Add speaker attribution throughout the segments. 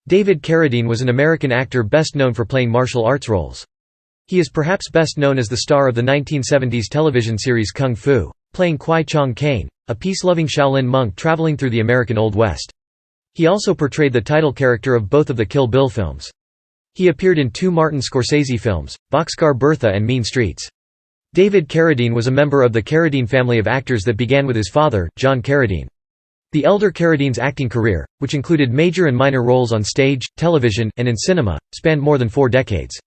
Speaker 1: David Carradine was an American actor best known for playing martial arts roles. He is perhaps best known as the star of the 1970s television series Kung Fu, playing Kwai Chang Caine, a peace-loving Shaolin monk traveling through the American Old West. He also portrayed the title character of both of the Kill Bill films. He appeared in 2 Martin Scorsese films, Boxcar, Bertha and Mean Streets. David Carradine was a member of the Carradine family of actors that began with his father, John Carradine. The elder Carradine's acting career, which included major and minor roles on stage, television, and in cinema, spanned more than 4 decades.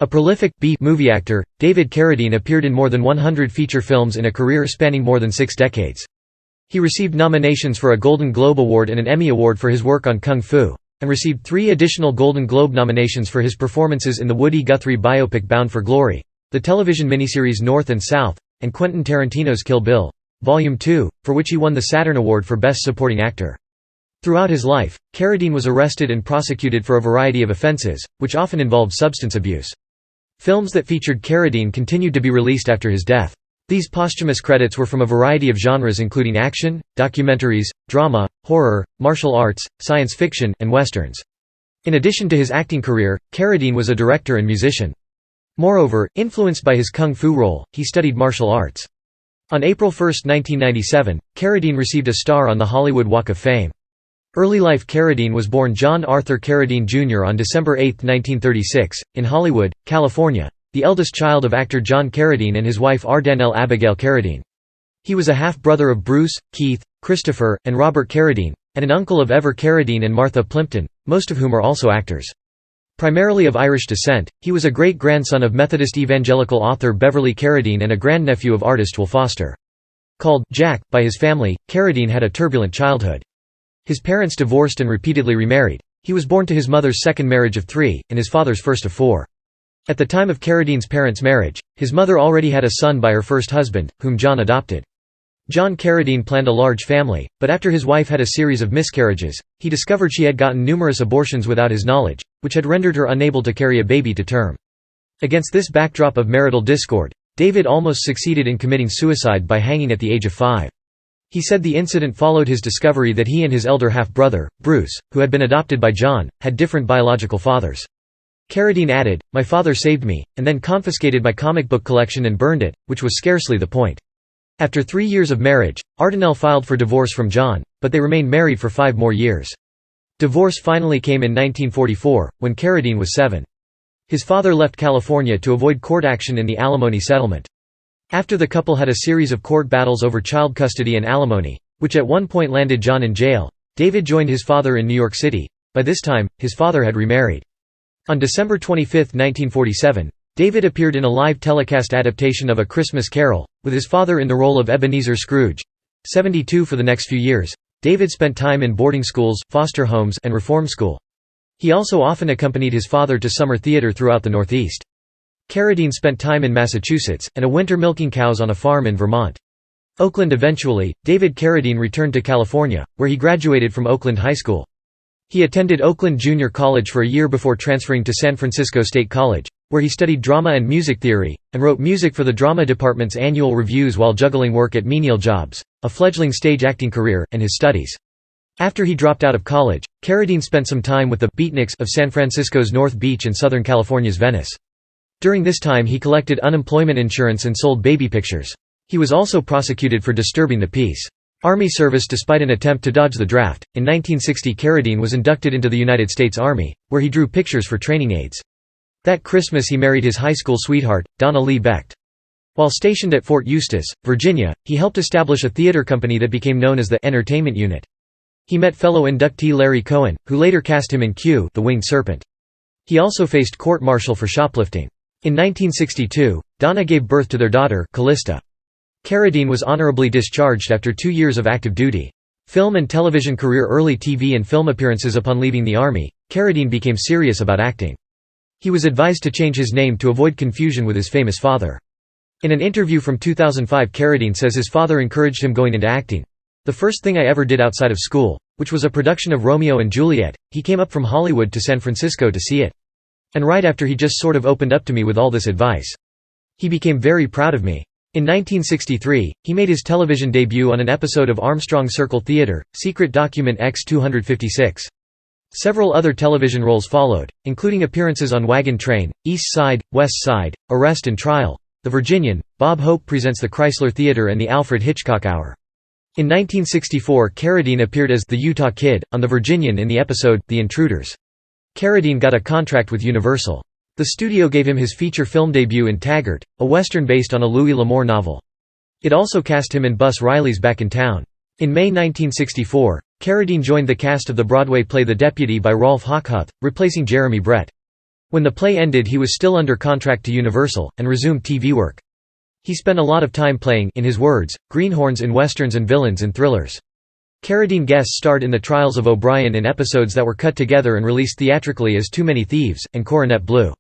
Speaker 1: A prolific B-movie actor, David Carradine appeared in more than 100 feature films in a career spanning more than 6 decades. He received nominations for a Golden Globe Award and an Emmy Award for his work on Kung Fu, and received 3 additional Golden Globe nominations for his performances in the Woody Guthrie biopic Bound for Glory, the television miniseries North and South, and Quentin Tarantino's Kill Bill, Volume 2, for which he won the Saturn Award for Best Supporting Actor. Throughout his life, Carradine was arrested and prosecuted for a variety of offenses, which often involved substance abuse. Films that featured Carradine continued to be released after his death. These posthumous credits were from a variety of genres including action, documentaries, drama, horror, martial arts, science fiction, and westerns. In addition to his acting career, Carradine was a director and musician. Moreover, influenced by his Kung Fu role, he studied martial arts. On April 1, 1997, Carradine received a star on the Hollywood Walk of Fame. Early life Carradine was born John Arthur Carradine Jr. on December 8, 1936, in Hollywood, California, the eldest child of actor John Carradine and his wife Ardanelle Abigail Carradine. He was a half-brother of Bruce, Keith, Christopher, and Robert Carradine, and an uncle of Ever Carradine and Martha Plimpton, most of whom are also actors. Primarily of Irish descent, he was a great-grandson of Methodist evangelical author Beverly Carradine and a grandnephew of artist Will Foster. Called Jack by his family, Carradine had a turbulent childhood. His parents divorced and repeatedly remarried. He was born to his mother's second marriage of 3, and his father's first of 4. At the time of Carradine's parents' marriage, his mother already had a son by her first husband, whom John adopted. John Carradine planned a large family, but after his wife had a series of miscarriages, he discovered she had gotten numerous abortions without his knowledge, which had rendered her unable to carry a baby to term. Against this backdrop of marital discord, David almost succeeded in committing suicide by hanging at the age of 5. He said the incident followed his discovery that he and his elder half-brother, Bruce, who had been adopted by John, had different biological fathers. Carradine added, "My father saved me, and then confiscated my comic book collection and burned it," which was scarcely the point. After 3 years of marriage, Ardanelle filed for divorce from John, but they remained married for 5 more years. Divorce finally came in 1944, when Carradine was 7. His father left California to avoid court action in the alimony settlement. After the couple had a series of court battles over child custody and alimony, which at one point landed John in jail, David joined his father in New York City. By this time, his father had remarried. On December 25, 1947, David appeared in a live telecast adaptation of A Christmas Carol, with his father in the role of Ebenezer Scrooge. 72 For the next few years, David spent time in boarding schools, foster homes, and reform school. He also often accompanied his father to summer theater throughout the Northeast. Carradine spent time in Massachusetts, and a winter milking cows on a farm in Vermont. Oakland. Eventually, David Carradine returned to California, where he graduated from Oakland High School. He attended Oakland Junior College for a year before transferring to San Francisco State College, where he studied drama and music theory, and wrote music for the drama department's annual reviews while juggling work at menial jobs, a fledgling stage acting career, and his studies. After he dropped out of college, Carradine spent some time with the beatniks of San Francisco's North Beach and Southern California's Venice. During this time he collected unemployment insurance and sold baby pictures. He was also prosecuted for disturbing the peace. Army service despite an attempt to dodge the draft. In 1960 Carradine was inducted into the United States Army, where he drew pictures for training aids. That Christmas he married his high school sweetheart, Donna Lee Becht. While stationed at Fort Eustis, Virginia, he helped establish a theater company that became known as the Entertainment Unit. He met fellow inductee Larry Cohen, who later cast him in Q, The Winged Serpent. He also faced court-martial for shoplifting. In 1962, Donna gave birth to their daughter, Callista. Carradine was honorably discharged after 2 years of active duty. Film and television career. Early TV and film appearances. Upon leaving the Army, Carradine became serious about acting. He was advised to change his name to avoid confusion with his famous father. In an interview from 2005 Carradine says his father encouraged him going into acting. "The first thing I ever did outside of school, which was a production of Romeo and Juliet, he came up from Hollywood to San Francisco to see it. And right after he just sort of opened up to me with all this advice. He became very proud of me." In 1963, he made his television debut on an episode of Armstrong Circle Theater, Secret Document X-256. Several other television roles followed, including appearances on Wagon Train, East Side, West Side, Arrest and Trial, The Virginian, Bob Hope Presents the Chrysler Theater and The Alfred Hitchcock Hour. In 1964 Carradine appeared as The Utah Kid, on The Virginian in the episode, The Intruders. Carradine got a contract with Universal. The studio gave him his feature film debut in Taggart, a western based on a Louis L'Amour novel. It also cast him in Bus Riley's Back in Town. In May 1964, Carradine joined the cast of the Broadway play The Deputy by Rolf Hochhuth, replacing Jeremy Brett. When the play ended he was still under contract to Universal, and resumed TV work. He spent a lot of time playing, in his words, greenhorns in westerns and villains in thrillers. Carradine guest starred in The Trials of O'Brien in episodes that were cut together and released theatrically as Too Many Thieves, and Coronet Blue.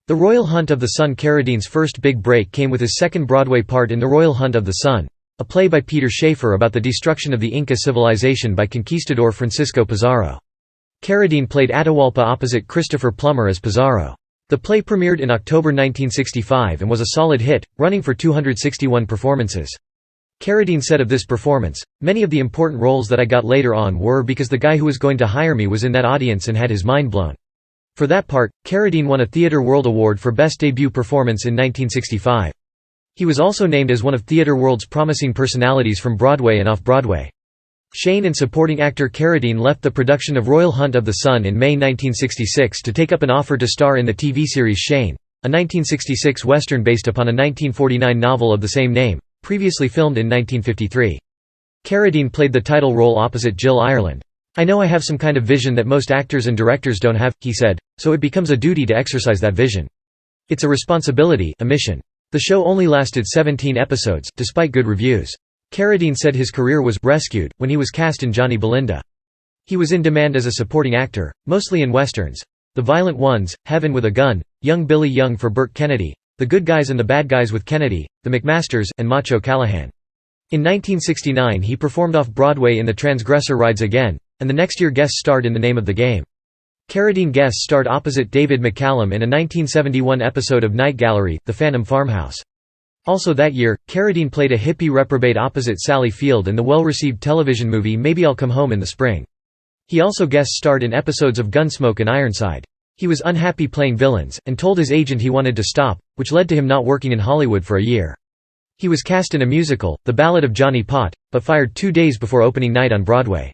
Speaker 1: The Royal Hunt of the Sun. Carradine's first big break came with his second Broadway part in The Royal Hunt of the Sun, a play by Peter Shaffer about the destruction of the Inca civilization by conquistador Francisco Pizarro. Carradine played Atahualpa opposite Christopher Plummer as Pizarro. The play premiered in October 1965 and was a solid hit, running for 261 performances. Carradine said of this performance, "Many of the important roles that I got later on were because the guy who was going to hire me was in that audience and had his mind blown." For that part, Carradine won a Theatre World Award for Best Debut Performance in 1965. He was also named as one of Theatre World's promising personalities from Broadway and off-Broadway. Shane and supporting actor Carradine left the production of Royal Hunt of the Sun in May 1966 to take up an offer to star in the TV series Shane, a 1966 western based upon a 1949 novel of the same name, previously filmed in 1953. Carradine played the title role opposite Jill Ireland. "I know I have some kind of vision that most actors and directors don't have," he said, "so it becomes a duty to exercise that vision. It's a responsibility, a mission." The show only lasted 17 episodes, despite good reviews. Carradine said his career was "rescued" when he was cast in Johnny Belinda. He was in demand as a supporting actor, mostly in westerns. The Violent Ones, Heaven with a Gun, Young Billy Young for Burt Kennedy, The Good Guys and the Bad Guys with Kennedy, The McMasters, and Macho Callahan. In 1969 he performed off-Broadway in The Transgressor Rides Again, and the next year guest starred in The Name of the Game. Carradine guest starred opposite David McCallum in a 1971 episode of Night Gallery, The Phantom Farmhouse. Also that year, Carradine played a hippie reprobate opposite Sally Field in the well-received television movie Maybe I'll Come Home in the Spring. He also guest starred in episodes of Gunsmoke and Ironside. He was unhappy playing villains, and told his agent he wanted to stop, which led to him not working in Hollywood for a year. He was cast in a musical, The Ballad of Johnny Pott, but fired 2 days before opening night on Broadway.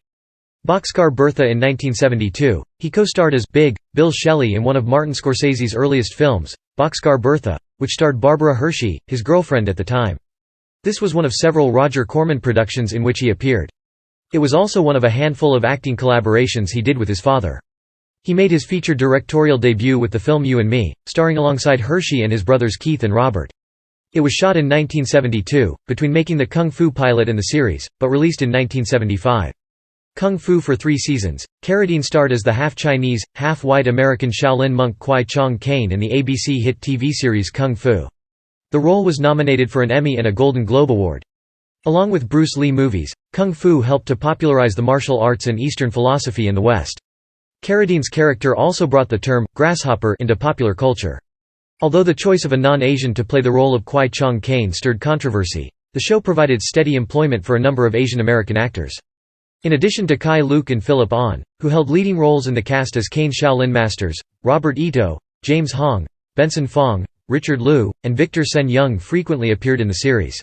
Speaker 1: Boxcar Bertha in 1972. He co-starred as Big Bill Shelley in one of Martin Scorsese's earliest films, Boxcar Bertha, which starred Barbara Hershey, his girlfriend at the time. This was one of several Roger Corman productions in which he appeared. It was also one of a handful of acting collaborations he did with his father. He made his feature directorial debut with the film You and Me, starring alongside Hershey and his brothers Keith and Robert. It was shot in 1972, between making the Kung Fu pilot and the series, but released in 1975. Kung Fu for 3 seasons. Carradine starred as the half-Chinese, half-white American Shaolin monk Kwai Chang Caine in the ABC hit TV series Kung Fu. The role was nominated for an Emmy and a Golden Globe Award. Along with Bruce Lee movies, Kung Fu helped to popularize the martial arts and Eastern philosophy in the West. Carradine's character also brought the term "grasshopper" into popular culture. Although the choice of a non-Asian to play the role of Kwai Chang Caine stirred controversy, the show provided steady employment for a number of Asian American actors. In addition to Kai Luke and Philip Ahn, who held leading roles in the cast as Caine Shaolin Masters, Robert Ito, James Hong, Benson Fong, Richard Liu, and Victor Sen Young frequently appeared in the series.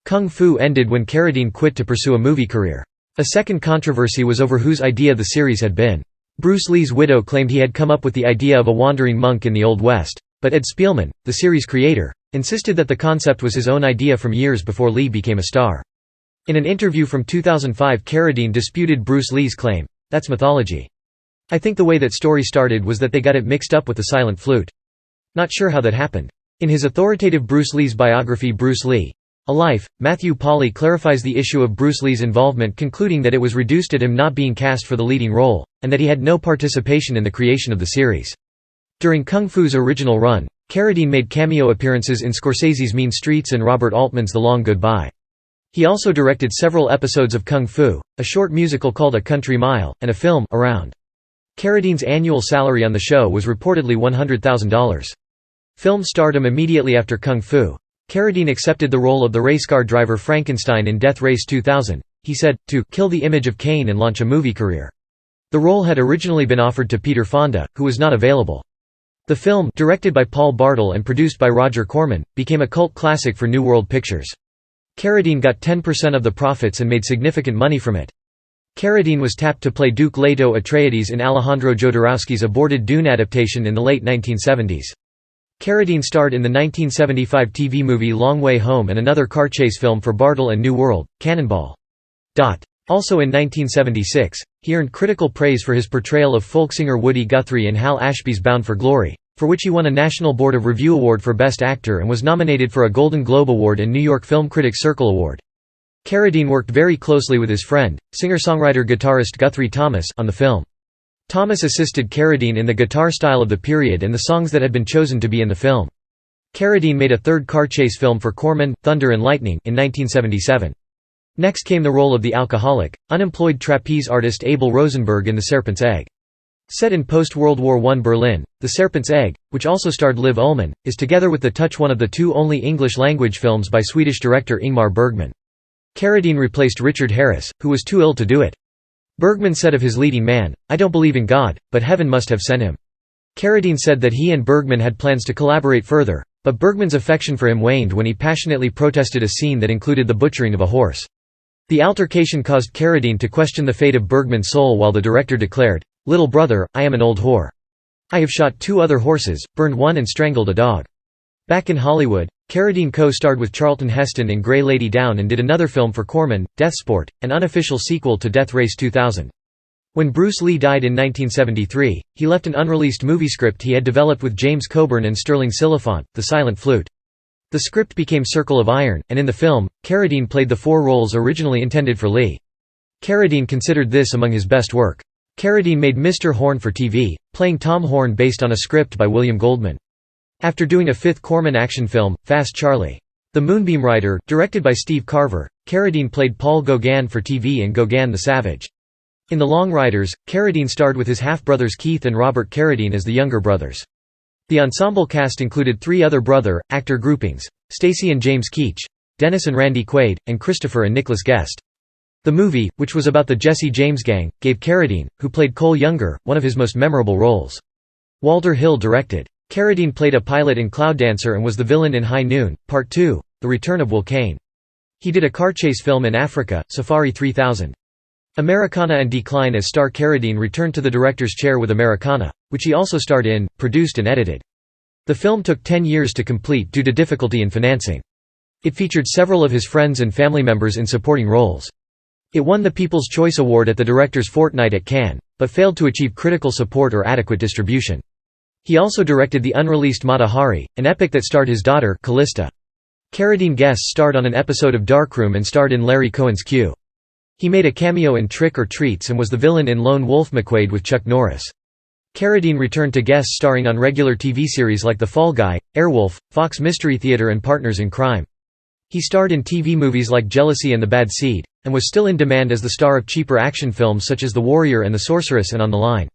Speaker 1: Kung Fu ended when Carradine quit to pursue a movie career. A second controversy was over whose idea the series had been. Bruce Lee's widow claimed he had come up with the idea of a wandering monk in the Old West, but Ed Spielman, the series creator, insisted that the concept was his own idea from years before Lee became a star. In an interview from 2005, Carradine disputed Bruce Lee's claim, "That's mythology. I think the way that story started was that they got it mixed up with the silent flute. Not sure how that happened." In his authoritative Bruce Lee's biography Bruce Lee, A Life, Matthew Pauly clarifies the issue of Bruce Lee's involvement, concluding that it was reduced at him not being cast for the leading role, and that he had no participation in the creation of the series. During Kung Fu's original run, Carradine made cameo appearances in Scorsese's Mean Streets and Robert Altman's The Long Goodbye. He also directed several episodes of Kung Fu, a short musical called A Country Mile, and a film, Around. Carradine's annual salary on the show was reportedly $100,000. Film stardom immediately after Kung Fu. Carradine accepted the role of the race car driver Frankenstein in Death Race 2000. He said, to "kill the image of Caine and launch a movie career." The role had originally been offered to Peter Fonda, who was not available. The film, directed by Paul Bartle and produced by Roger Corman, became a cult classic for New World Pictures. Carradine got 10% of the profits and made significant money from it. Carradine was tapped to play Duke Leto Atreides in Alejandro Jodorowsky's aborted Dune adaptation in the late 1970s. Carradine starred in the 1975 TV movie Long Way Home and another car chase film for Bartle and New World, Cannonball. Also in 1976, he earned critical praise for his portrayal of folk singer Woody Guthrie in Hal Ashby's Bound for Glory, for which he won a National Board of Review Award for Best Actor and was nominated for a Golden Globe Award and New York Film Critics Circle Award. Carradine worked very closely with his friend, singer-songwriter-guitarist Guthrie Thomas, on the film. Thomas assisted Carradine in the guitar style of the period and the songs that had been chosen to be in the film. Carradine made a third car chase film for Corman, Thunder and Lightning, in 1977. Next came the role of the alcoholic, unemployed trapeze artist Abel Rosenberg in The Serpent's Egg. Set in post-World War I Berlin, The Serpent's Egg, which also starred Liv Ullmann, is together with The Touch one of the two only English-language films by Swedish director Ingmar Bergman. Carradine replaced Richard Harris, who was too ill to do it. Bergman said of his leading man, "I don't believe in God, but heaven must have sent him." Carradine said that he and Bergman had plans to collaborate further, but Bergman's affection for him waned when he passionately protested a scene that included the butchering of a horse. The altercation caused Carradine to question the fate of Bergman's soul while the director declared, "Little brother, I am an old whore. I have shot 2 other horses, burned one and strangled a dog." Back in Hollywood, Carradine co-starred with Charlton Heston in Grey Lady Down and did another film for Corman, Deathsport, an unofficial sequel to Death Race 2000. When Bruce Lee died in 1973, he left an unreleased movie script he had developed with James Coburn and Sterling Silliphant, The Silent Flute. The script became Circle of Iron, and in the film, Carradine played the 4 roles originally intended for Lee. Carradine considered this among his best work. Carradine made Mr. Horn for TV, playing Tom Horn based on a script by William Goldman. After doing a 5th Corman action film, Fast Charlie. The Moonbeam Rider, directed by Steve Carver, Carradine played Paul Gauguin for TV in Gauguin the Savage. In The Long Riders, Carradine starred with his half-brothers Keith and Robert Carradine as the younger brothers. The ensemble cast included 3 other actor groupings, Stacy and James Keach, Dennis and Randy Quaid, and Christopher and Nicholas Guest. The movie, which was about the Jesse James Gang, gave Carradine, who played Cole Younger, one of his most memorable roles. Walter Hill directed. Carradine played a pilot in Cloud Dancer and was the villain in High Noon, Part 2, The Return of Willcane. He did a car chase film in Africa, Safari 3000. Americana and Decline as star Carradine returned to the director's chair with Americana, which he also starred in, produced and edited. The film took 10 years to complete due to difficulty in financing. It featured several of his friends and family members in supporting roles. It won the People's Choice Award at the Director's Fortnight at Cannes, but failed to achieve critical support or adequate distribution. He also directed the unreleased Mata Hari, an epic that starred his daughter, Callista. Carradine guest starred on an episode of Darkroom and starred in Larry Cohen's Q. He made a cameo in Trick or Treats and was the villain in Lone Wolf McQuade with Chuck Norris. Carradine returned to guest starring on regular TV series like The Fall Guy, Airwolf, Fox Mystery Theater and Partners in Crime. He starred in TV movies like Jealousy and The Bad Seed, and was still in demand as the star of cheaper action films such as The Warrior and The Sorceress and On the Line.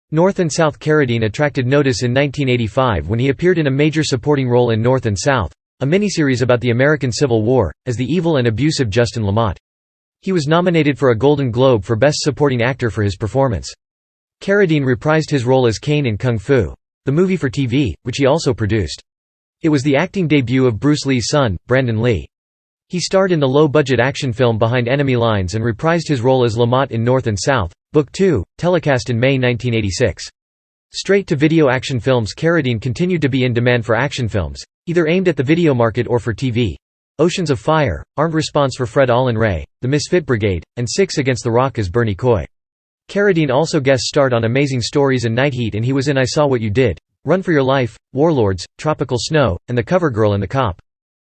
Speaker 1: North and South Carradine attracted notice in 1985 when he appeared in a major supporting role in North and South, a miniseries about the American Civil War, as the evil and abusive Justin Lamott. He was nominated for a Golden Globe for Best Supporting Actor for his performance. Carradine reprised his role as Caine in Kung Fu, the movie for TV, which he also produced. It was the acting debut of Bruce Lee's son, Brandon Lee. He starred in the low-budget action film Behind Enemy Lines and reprised his role as Lamott in North and South, Book 2, telecast in May 1986. Straight-to-video action films. Carradine continued to be in demand for action films, either aimed at the video market or for TV. Oceans of Fire, Armed Response for Fred Allen Ray, The Misfit Brigade, and Six Against the Rock as Bernie Coy. Carradine also guest-starred on Amazing Stories and Night Heat, and he was in I Saw What You Did, Run for Your Life, Warlords, Tropical Snow, and The Cover Girl and the Cop.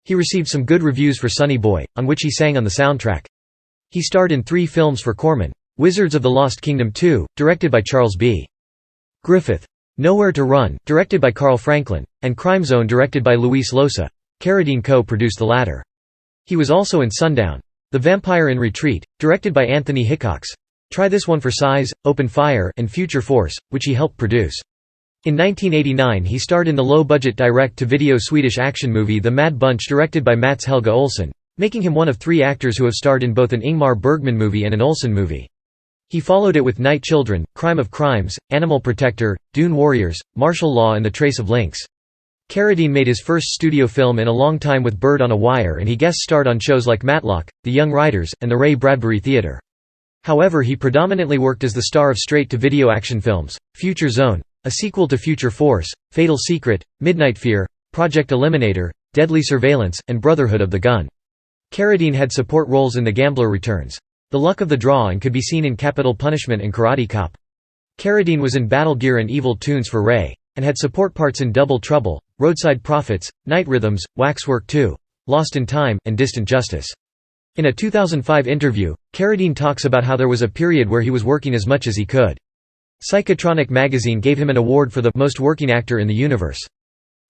Speaker 1: He received some good reviews for Sonny Boy, on which he sang on the soundtrack. He starred in 3 films for Corman: Wizards of the Lost Kingdom 2, directed by Charles B. Griffith; Nowhere to Run, directed by Carl Franklin; and Crime Zone, directed by Luis Loza. Carradine co-produced the latter. He was also in Sundown, The Vampire in Retreat, directed by Anthony Hickox; Try This One for Size, Open Fire, and Future Force, which he helped produce. In 1989 he starred in the low-budget direct-to-video Swedish action movie The Mad Bunch, directed by Mats Helge Olsson, making him one of 3 actors who have starred in both an Ingmar Bergman movie and an Olsson movie. He followed it with Night Children, Crime of Crimes, Animal Protector, Dune Warriors, Martial Law and The Trace of Lynx. Carradine made his first studio film in a long time with Bird on a Wire, and he guest-starred on shows like Matlock, The Young Riders, and the Ray Bradbury Theatre. However, he predominantly worked as the star of straight-to-video action films, Future Zone, a sequel to Future Force, Fatal Secret, Midnight Fear, Project Eliminator, Deadly Surveillance, and Brotherhood of the Gun. Carradine had support roles in The Gambler Returns, The Luck of the Draw, and could be seen in Capital Punishment and Karate Cop. Carradine was in Battle Gear and Evil Tunes for Ray, and had support parts in Double Trouble, Roadside Prophets, Night Rhythms, Waxwork 2, Lost in Time, and Distant Justice. In a 2005 interview, Carradine talks about how there was a period where he was working as much as he could. Psychotronic magazine gave him an award for the most working actor in the universe.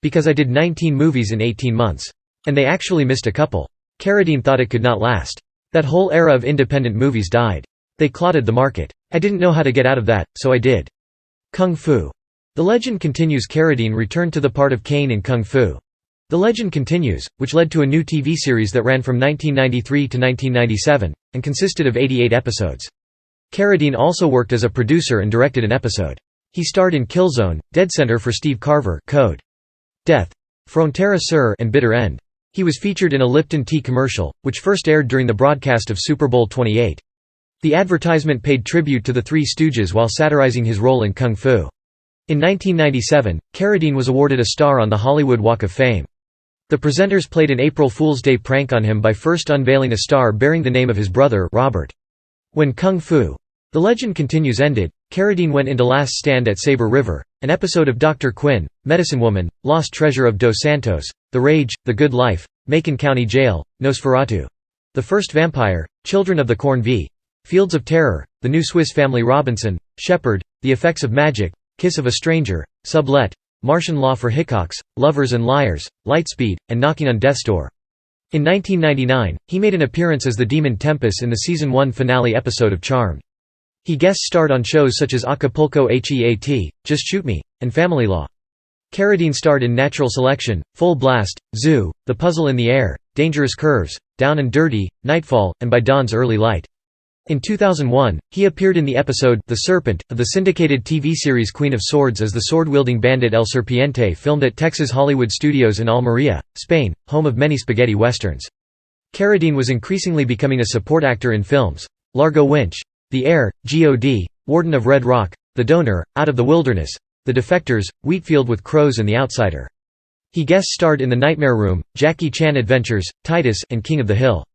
Speaker 1: Because I did 19 movies in 18 months. And they actually missed a couple. Carradine thought it could not last. That whole era of independent movies died. They clotted the market. I didn't know how to get out of that, so I did. Kung Fu. The legend continues. Carradine returned to the part of Caine in Kung Fu. The Legend Continues, which led to a new TV series that ran from 1993 to 1997, and consisted of 88 episodes. Carradine also worked as a producer and directed an episode. He starred in Killzone, Dead Center for Steve Carver, Code Death, Frontera Sur, and Bitter End. He was featured in a Lipton tea commercial, which first aired during the broadcast of Super Bowl 28. The advertisement paid tribute to the Three Stooges while satirizing his role in Kung Fu. In 1997, Carradine was awarded a star on the Hollywood Walk of Fame. The presenters played an April Fool's Day prank on him by first unveiling a star bearing the name of his brother, Robert. When Kung Fu. The Legend Continues ended, Carradine went into Last Stand at Sabre River, an episode of Dr. Quinn, Medicine Woman, Lost Treasure of Dos Santos, The Rage, The Good Life, Macon County Jail, Nosferatu, The First Vampire, Children of the Corn v. Fields of Terror, The New Swiss Family Robinson, Shepherd, The Effects of Magic, Kiss of a Stranger, Sublet, Martian Law for Hickox, Lovers and Liars, Lightspeed, and Knocking on Death's Door. In 1999, he made an appearance as the Demon Tempest in the Season 1 finale episode of Charmed. He guest-starred on shows such as Acapulco HEAT, Just Shoot Me, and Family Law. Carradine starred in Natural Selection, Full Blast, Zoo, The Puzzle in the Air, Dangerous Curves, Down and Dirty, Nightfall, and By Dawn's Early Light. In 2001, he appeared in the episode The Serpent of the syndicated TV series Queen of Swords as the sword-wielding bandit El Serpiente, filmed at Texas Hollywood Studios in Almería, Spain, home of many spaghetti westerns. Carradine was increasingly becoming a support actor in films: Largo Winch, The Heir, G.O.D., Warden of Red Rock, The Donor, Out of the Wilderness, The Defectors, Wheatfield with Crows and The Outsider. He guest-starred in The Nightmare Room, Jackie Chan Adventures, Titus, and King of the Hill.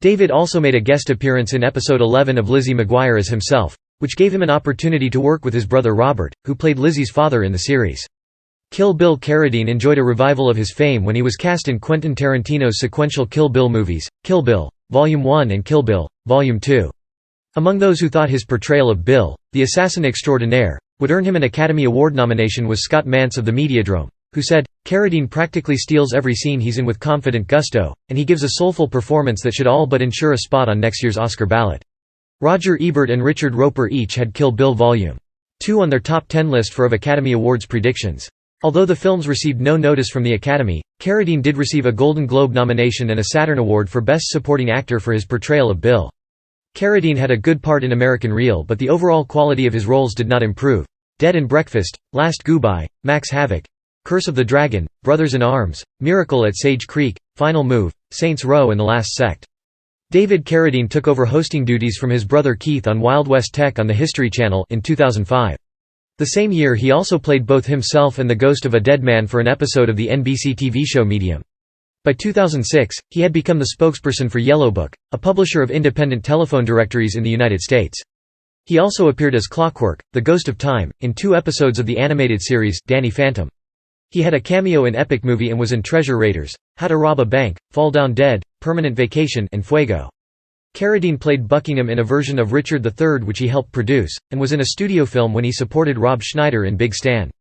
Speaker 1: David also made a guest appearance in episode 11 of Lizzie McGuire as himself, which gave him an opportunity to work with his brother Robert, who played Lizzie's father in the series. Kill Bill. Carradine enjoyed a revival of his fame when he was cast in Quentin Tarantino's sequential Kill Bill movies, Kill Bill, Volume 1 and Kill Bill, Volume 2. Among those who thought his portrayal of Bill, the assassin extraordinaire, would earn him an Academy Award nomination was Scott Mantz of the Mediadrome, who said, "Carradine practically steals every scene he's in with confident gusto, and he gives a soulful performance that should all but ensure a spot on next year's Oscar ballot." Roger Ebert and Richard Roeper each had Kill Bill Volume 2 on their top 10 list for of Academy Awards predictions. Although the films received no notice from the Academy, Carradine did receive a Golden Globe nomination and a Saturn Award for Best Supporting Actor for his portrayal of Bill. Carradine had a good part in American Real, but the overall quality of his roles did not improve. Dead and Breakfast, Last Goodbye, Max Havoc, Curse of the Dragon, Brothers in Arms, Miracle at Sage Creek, Final Move, Saints Row and The Last Sect. David Carradine took over hosting duties from his brother Keith on Wild West Tech on the History Channel in 2005. The same year he also played both himself and the ghost of a dead man for an episode of the NBC TV show Medium. By 2006, he had become the spokesperson for Yellowbook, a publisher of independent telephone directories in the United States. He also appeared as Clockwork, the Ghost of Time, in 2 episodes of the animated series, Danny Phantom. He had a cameo in Epic Movie and was in Treasure Raiders, How to Rob a Bank, Fall Down Dead, Permanent Vacation, and Fuego. Carradine played Buckingham in a version of Richard III which he helped produce, and was in a studio film when he supported Rob Schneider in Big Stan.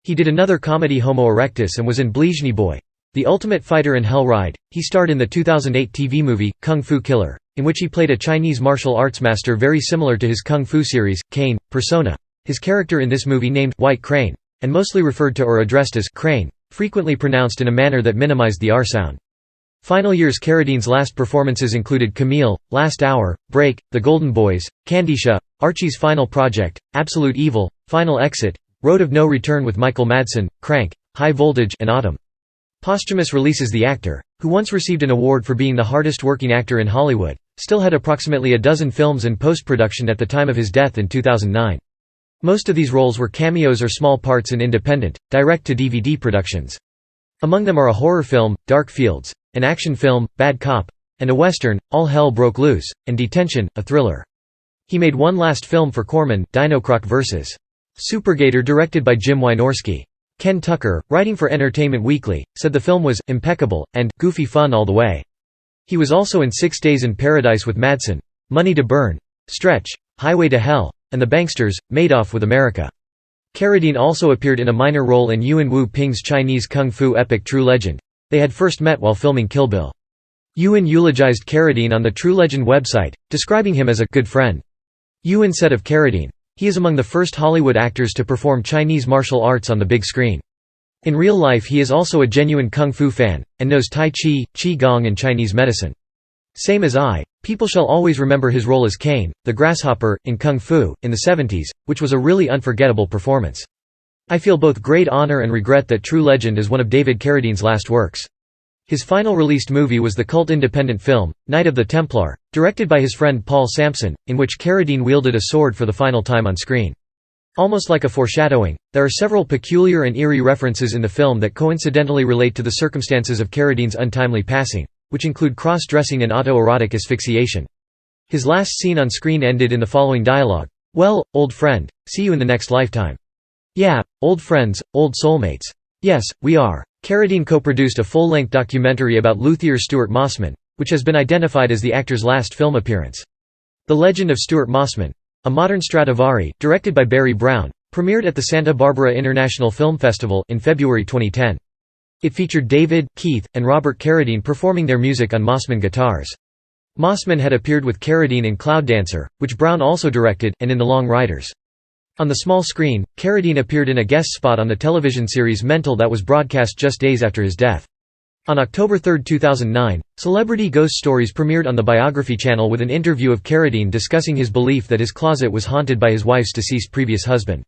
Speaker 1: He did another comedy Homo erectus and was in Blizhny Boy, The Ultimate Fighter and Hell Ride. He starred in the 2008 TV movie, Kung Fu Killer, in which he played a Chinese martial arts master very similar to his Kung Fu series, Caine, persona. His character in this movie named White Crane, and mostly referred to or addressed as Crane, frequently pronounced in a manner that minimized the R sound. Final years. Carradine's last performances included Camille, Last Hour, Break, The Golden Boys, Candisha, Archie's Final Project, Absolute Evil, Final Exit, Road of No Return with Michael Madsen, Crank, High Voltage and Autumn. Posthumous releases. The actor, who once received an award for being the hardest working actor in Hollywood, still had approximately a dozen films in post-production at the time of his death in 2009. Most of these roles were cameos or small parts in independent, direct-to-DVD productions. Among them are a horror film, Dark Fields, an action film, Bad Cop, and a western, All Hell Broke Loose, and Detention, a thriller. He made one last film for Corman, Dinocroc vs. Supergator, directed by Jim Wynorski. Ken Tucker, writing for Entertainment Weekly, said the film was impeccable and goofy fun all the way. He was also in 6 Days in Paradise with Madsen, Money to Burn, Stretch, Highway to Hell, and The Banksters, Madoff with America. Carradine also appeared in a minor role in Yuen Wu-ping's Chinese kung fu epic True Legend. They had first met while filming Kill Bill. Yuen eulogized Carradine on the True Legend website, describing him as a good friend. Yuen said of Carradine, "He is among the first Hollywood actors to perform Chinese martial arts on the big screen. In real life he is also a genuine kung fu fan, and knows Tai Chi, Qi Gong and Chinese medicine. Same as I. People shall always remember his role as Caine, the grasshopper, in Kung Fu, in the 70s, which was a really unforgettable performance. I feel both great honor and regret that True Legend is one of David Carradine's last works." His final released movie was the cult independent film, Night of the Templar, directed by his friend Paul Sampson, in which Carradine wielded a sword for the final time on screen. Almost like a foreshadowing, there are several peculiar and eerie references in the film that coincidentally relate to the circumstances of Carradine's untimely passing, which include cross-dressing and autoerotic asphyxiation. His last scene on screen ended in the following dialogue: "Well, old friend, see you in the next lifetime." "Yeah, old friends, old soulmates. Yes, we are." Carradine co-produced a full-length documentary about luthier Stuart Mossman, which has been identified as the actor's last film appearance. The Legend of Stuart Mossman, a modern Stradivari, directed by Barry Brown, premiered at the Santa Barbara International Film Festival in February 2010. It featured David, Keith, and Robert Carradine performing their music on Mossman guitars. Mossman had appeared with Carradine in Cloud Dancer, which Brown also directed, and in The Long Riders. On the small screen, Carradine appeared in a guest spot on the television series Mental that was broadcast just days after his death. On October 3, 2009, Celebrity Ghost Stories premiered on the Biography Channel with an interview of Carradine discussing his belief that his closet was haunted by his wife's deceased previous husband.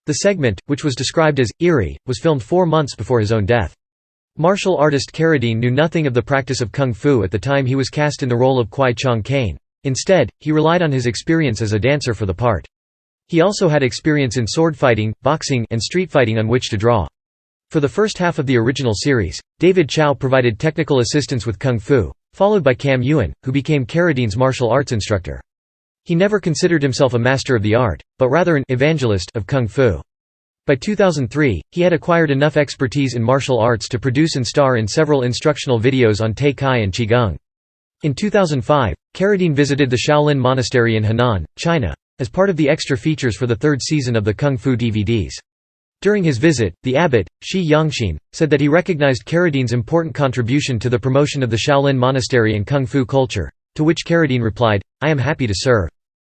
Speaker 1: The segment, which was described as eerie, was filmed 4 months before his own death. Martial artist Carradine knew nothing of the practice of kung fu at the time he was cast in the role of Kwai Chang Caine. Instead, he relied on his experience as a dancer for the part. He also had experience in sword fighting, boxing, and street fighting on which to draw. For the first half of the original series, David Chow provided technical assistance with kung fu, followed by Cam Yuen, who became Carradine's martial arts instructor. He never considered himself a master of the art, but rather an evangelist of kung fu. By 2003, he had acquired enough expertise in martial arts to produce and star in several instructional videos on Tai Chi and Qigong. In 2005, Carradine visited the Shaolin Monastery in Henan, China, as part of the extra features for the 3rd season of the Kung Fu DVDs. During his visit, the abbot, Shi Yongxin, said that he recognized Carradine's important contribution to the promotion of the Shaolin Monastery and Kung Fu culture, to which Carradine replied, "I am happy to serve."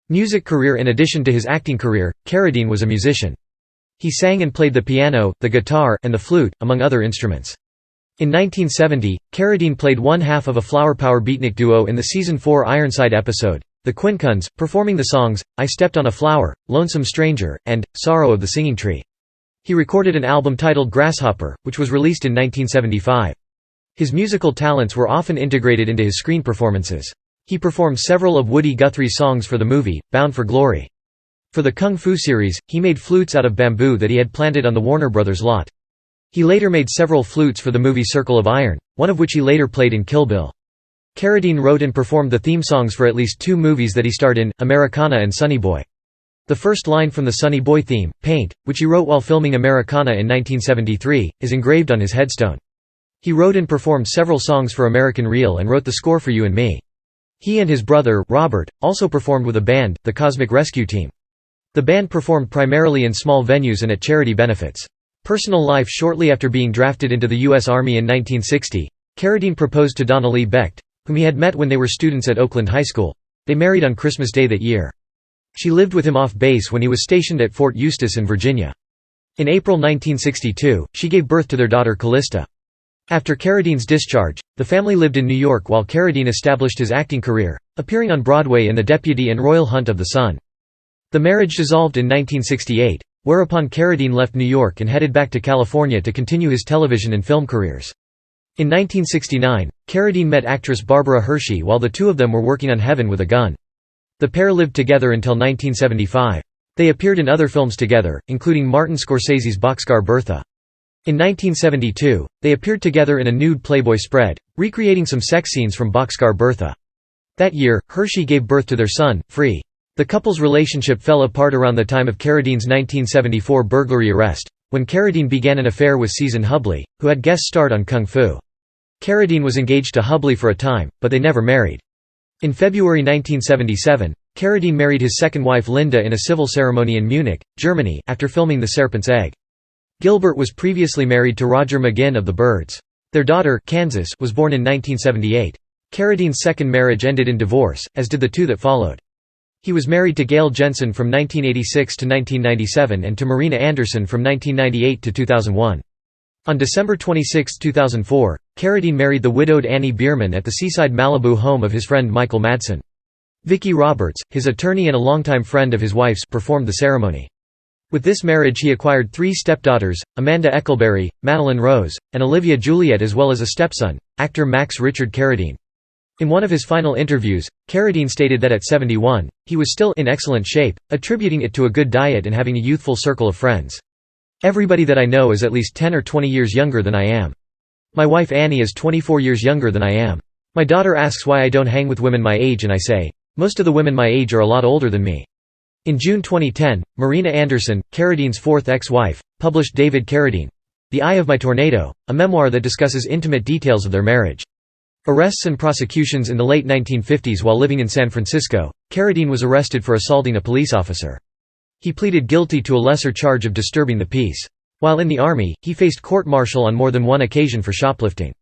Speaker 1: Music career. In addition to his acting career, Carradine was a musician. He sang and played the piano, the guitar, and the flute, among other instruments. In 1970, Carradine played one half of a Flower Power beatnik duo in the Season 4 Ironside episode, The Quincuns, performing the songs, I Stepped on a Flower, Lonesome Stranger, and Sorrow of the Singing Tree. He recorded an album titled Grasshopper, which was released in 1975. His musical talents were often integrated into his screen performances. He performed several of Woody Guthrie's songs for the movie, Bound for Glory. For the Kung Fu series, he made flutes out of bamboo that he had planted on the Warner Brothers lot. He later made several flutes for the movie Circle of Iron, one of which he later played in Kill Bill. Carradine wrote and performed the theme songs for at least 2 movies that he starred in, Americana and Sonny Boy. The first line from the Sonny Boy theme, Paint, which he wrote while filming Americana in 1973, is engraved on his headstone. He wrote and performed several songs for American Real and wrote the score for You and Me. He and his brother, Robert, also performed with a band, the Cosmic Rescue Team. The band performed primarily in small venues and at charity benefits. Personal life. Shortly after being drafted into the U.S. Army in 1960, Carradine proposed to Donna Lee Becht, whom he had met when they were students at Oakland High School. They married on Christmas Day that year. She lived with him off base when he was stationed at Fort Eustis in Virginia. In April 1962, she gave birth to their daughter Callista. After Carradine's discharge, the family lived in New York while Carradine established his acting career, appearing on Broadway in The Deputy and Royal Hunt of the Sun. The marriage dissolved in 1968, whereupon Carradine left New York and headed back to California to continue his television and film careers. In 1969, Carradine met actress Barbara Hershey while the two of them were working on Heaven with a Gun. The pair lived together until 1975. They appeared in other films together, including Martin Scorsese's Boxcar Bertha. In 1972, they appeared together in a nude Playboy spread, recreating some sex scenes from Boxcar Bertha. That year, Hershey gave birth to their son, Free. The couple's relationship fell apart around the time of Carradine's 1974 burglary arrest, when Carradine began an affair with Season Hubley, who had guest starred on Kung Fu. Carradine was engaged to Hubley for a time, but they never married. In February 1977, Carradine married his second wife Linda in a civil ceremony in Munich, Germany, after filming The Serpent's Egg. Gilbert was previously married to Roger McGinn of the Byrds. Their daughter, Kansas, was born in 1978. Carradine's second marriage ended in divorce, as did the two that followed. He was married to Gail Jensen from 1986 to 1997 and to Marina Anderson from 1998 to 2001. On December 26, 2004, Carradine married the widowed Annie Bierman at the seaside Malibu home of his friend Michael Madsen. Vicki Roberts, his attorney and a longtime friend of his wife's, performed the ceremony. With this marriage he acquired 3 stepdaughters, Amanda Eckelberry, Madeline Rose, and Olivia Juliet, as well as a stepson, actor Max Richard Carradine. In one of his final interviews, Carradine stated that at 71, he was still in excellent shape, attributing it to a good diet and having a youthful circle of friends. "Everybody that I know is at least 10 or 20 years younger than I am. My wife Annie is 24 years younger than I am. My daughter asks why I don't hang with women my age and I say, most of the women my age are a lot older than me." In June 2010, Marina Anderson, Carradine's fourth ex-wife, published David Carradine, The Eye of My Tornado, a memoir that discusses intimate details of their marriage. Arrests and prosecutions. In the late 1950s, while living in San Francisco, Carradine was arrested for assaulting a police officer. He pleaded guilty to a lesser charge of disturbing the peace. While in the Army, he faced court-martial on more than one occasion for shoplifting.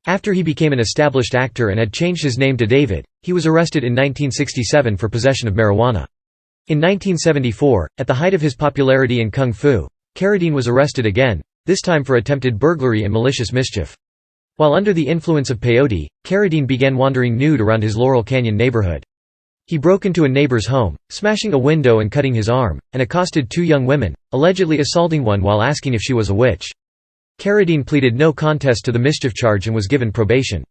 Speaker 1: After he became an established actor and had changed his name to David, he was arrested in 1967 for possession of marijuana. In 1974, at the height of his popularity in Kung Fu, Carradine was arrested again, this time for attempted burglary and malicious mischief. While under the influence of peyote, Carradine began wandering nude around his Laurel Canyon neighborhood. He broke into a neighbor's home, smashing a window and cutting his arm, and accosted 2 young women, allegedly assaulting one while asking if she was a witch. Carradine pleaded no contest to the mischief charge and was given probation.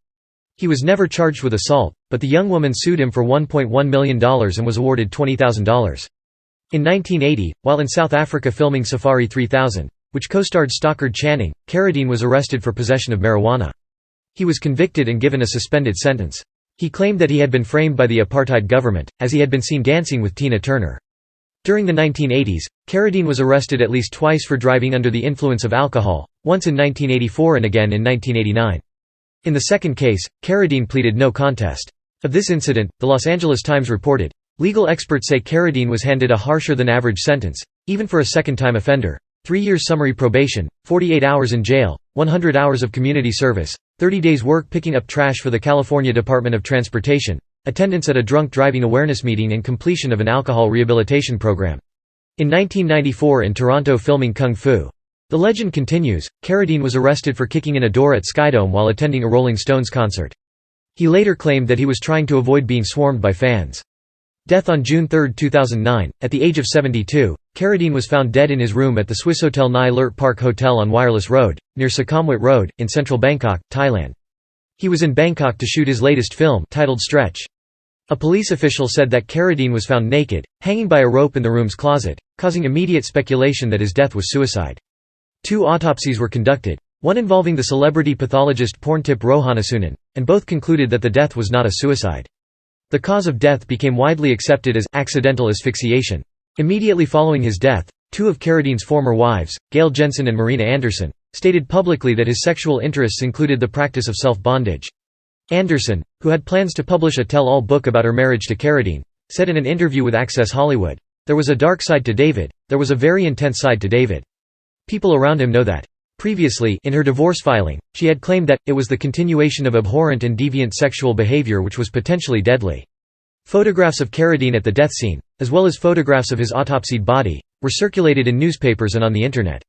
Speaker 1: He was never charged with assault, but the young woman sued him for $1.1 million and was awarded $20,000. In 1980, while in South Africa filming Safari 3000, which co-starred Stockard Channing, Carradine was arrested for possession of marijuana. He was convicted and given a suspended sentence. He claimed that he had been framed by the apartheid government, as he had been seen dancing with Tina Turner. During the 1980s, Carradine was arrested at least twice for driving under the influence of alcohol, once in 1984 and again in 1989. In the second case, Carradine pleaded no contest. Of this incident, the Los Angeles Times reported, "Legal experts say Carradine was handed a harsher-than-average sentence, even for a second-time offender. 3 years summary probation, 48 hours in jail, 100 hours of community service, 30 days work picking up trash for the California Department of Transportation, attendance at a drunk driving awareness meeting and completion of an alcohol rehabilitation program." In 1994 in Toronto filming Kung Fu. The legend continues, Carradine was arrested for kicking in a door at Skydome while attending a Rolling Stones concert. He later claimed that he was trying to avoid being swarmed by fans. Death on June 3, 2009, at the age of 72, Carradine was found dead in his room at the Swissôtel Nai Lert Park Hotel on Wireless Road, near Sukhumvit Road, in central Bangkok, Thailand. He was in Bangkok to shoot his latest film, titled Stretch. A police official said that Carradine was found naked, hanging by a rope in the room's closet, causing immediate speculation that his death was suicide. 2 autopsies were conducted, one involving the celebrity pathologist Porntip Rohanasunan, and both concluded that the death was not a suicide. The cause of death became widely accepted as accidental asphyxiation. Immediately following his death, 2 of Carradine's former wives, Gail Jensen and Marina Anderson, stated publicly that his sexual interests included the practice of self-bondage. Anderson, who had plans to publish a tell-all book about her marriage to Carradine, said in an interview with Access Hollywood, "There was a dark side to David, there was a very intense side to David. People around him know that." Previously, in her divorce filing, she had claimed that, it was the continuation of abhorrent and deviant sexual behavior which was potentially deadly. Photographs of Carradine at the death scene, as well as photographs of his autopsied body, were circulated in newspapers and on the Internet.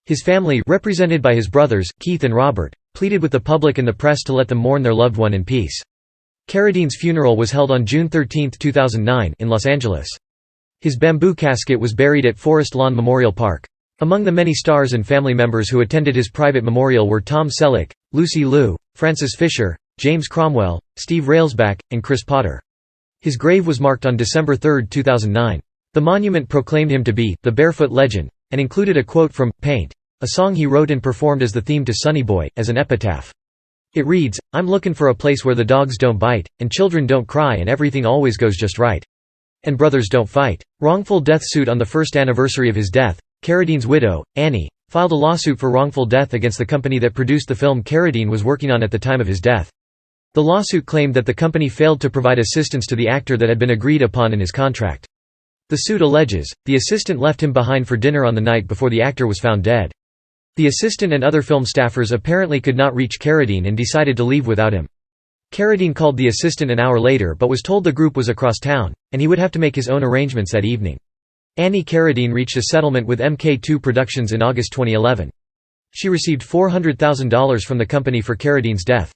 Speaker 1: His family, represented by his brothers, Keith and Robert, pleaded with the public and the press to let them mourn their loved one in peace. Carradine's funeral was held on June 13, 2009, in Los Angeles. His bamboo casket was buried at Forest Lawn Memorial Park. Among the many stars and family members who attended his private memorial were Tom Selleck, Lucy Liu, Francis Fisher, James Cromwell, Steve Railsback, and Chris Potter. His grave was marked on December 3, 2009. The monument proclaimed him to be the Barefoot Legend, and included a quote from Paint, a song he wrote and performed as the theme to Sonny Boy, as an epitaph. It reads, "I'm looking for a place where the dogs don't bite, and children don't cry and everything always goes just right. And brothers don't fight." Wrongful death suit. On the first anniversary of his death, Carradine's widow, Annie, filed a lawsuit for wrongful death against the company that produced the film Carradine was working on at the time of his death. The lawsuit claimed that the company failed to provide assistance to the actor that had been agreed upon in his contract. The suit alleges, the assistant left him behind for dinner on the night before the actor was found dead. The assistant and other film staffers apparently could not reach Carradine and decided to leave without him. Carradine called the assistant an hour later but was told the group was across town, and he would have to make his own arrangements that evening. Annie Carradine reached a settlement with MK2 Productions in August 2011. She received $400,000 from the company for Carradine's death.